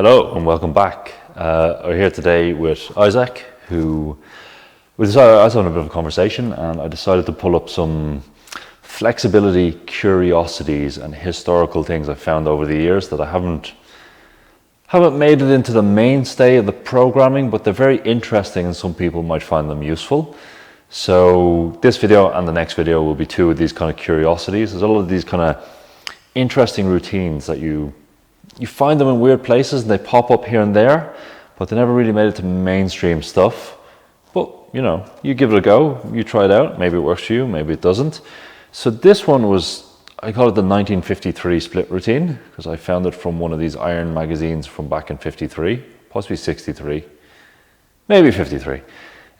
Hello and welcome back. We're here today with Isaac, who I was having a bit of a conversation, and I decided to pull up some flexibility curiosities and historical things I've found over the years that I haven't made it into the mainstay of the programming, but they're very interesting and some people might find them useful. So this video and the next video will be two of these kind of curiosities. There's a lot of these kind of interesting routines that you find them in weird places and they pop up here and there, but they never really made it to mainstream stuff. But you know, you give it a go, you try it out, maybe it works for you, maybe it doesn't. So this one was, I call it the 1953 split routine, because I found it from one of these iron magazines from back in 53, possibly 63, maybe 53.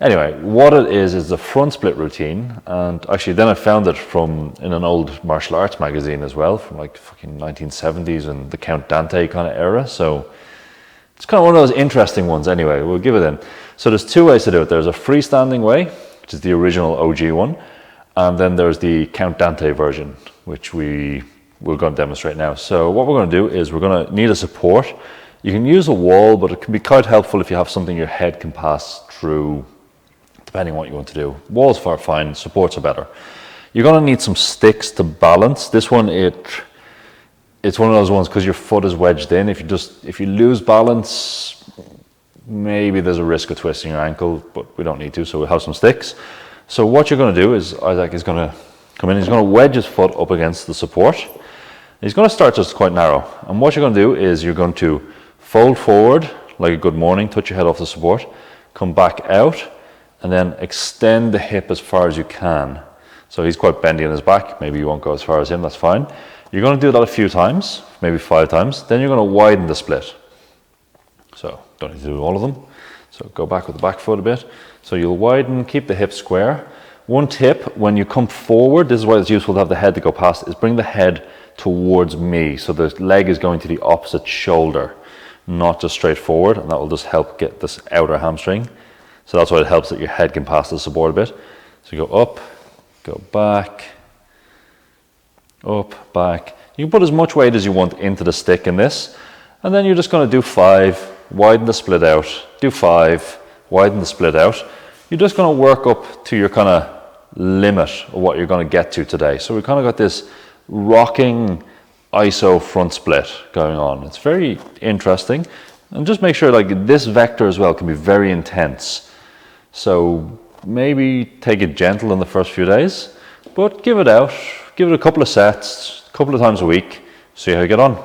Anyway, what it is the front split routine, and actually then I found it in an old martial arts magazine as well, from like fucking 1970s and the Count Dante kind of era. So it's kind of one of those interesting ones. Anyway, we'll give it in. So there's two ways to do it. There's a freestanding way, which is the original OG one, and then there's the Count Dante version, which we're going to demonstrate now. So what we're going to do is we're going to need a support. You can use a wall, but it can be quite helpful if you have something your head can pass through, depending on what you want to do. Walls are fine, supports are better. You're going to need some sticks to balance. This one, it's one of those ones because your foot is wedged in. If you lose balance, maybe there's a risk of twisting your ankle, but we don't need to, so we'll have some sticks. So what you're going to do is Isaac is going to come in, he's going to wedge his foot up against the support. He's going to start just quite narrow. And what you're going to do is you're going to fold forward like a good morning, touch your head off the support, come back out, and then extend the hip as far as you can. So he's quite bendy in his back. Maybe you won't go as far as him, that's fine. You're going to do that a few times, maybe 5 times. Then you're going to widen the split. So don't need to do all of them. So go back with the back foot a bit. So you'll widen, keep the hip square. One tip, when you come forward, this is why it's useful to have the head to go past, is bring the head towards me. So the leg is going to the opposite shoulder, not just straight forward, and that will just help get this outer hamstring. So that's why it helps that your head can pass the support a bit. So you go up, go back, up, back. You can put as much weight as you want into the stick in this. And then you're just going to do 5, widen the split out, do 5, widen the split out. You're just going to work up to your kind of limit of what you're going to get to today. So we kind of got this rocking iso front split going on. It's very interesting. And just make sure like this vector as well can be very intense. So maybe take it gentle in the first few days, but give it out, give it a couple of sets, a couple of times a week, see how you get on.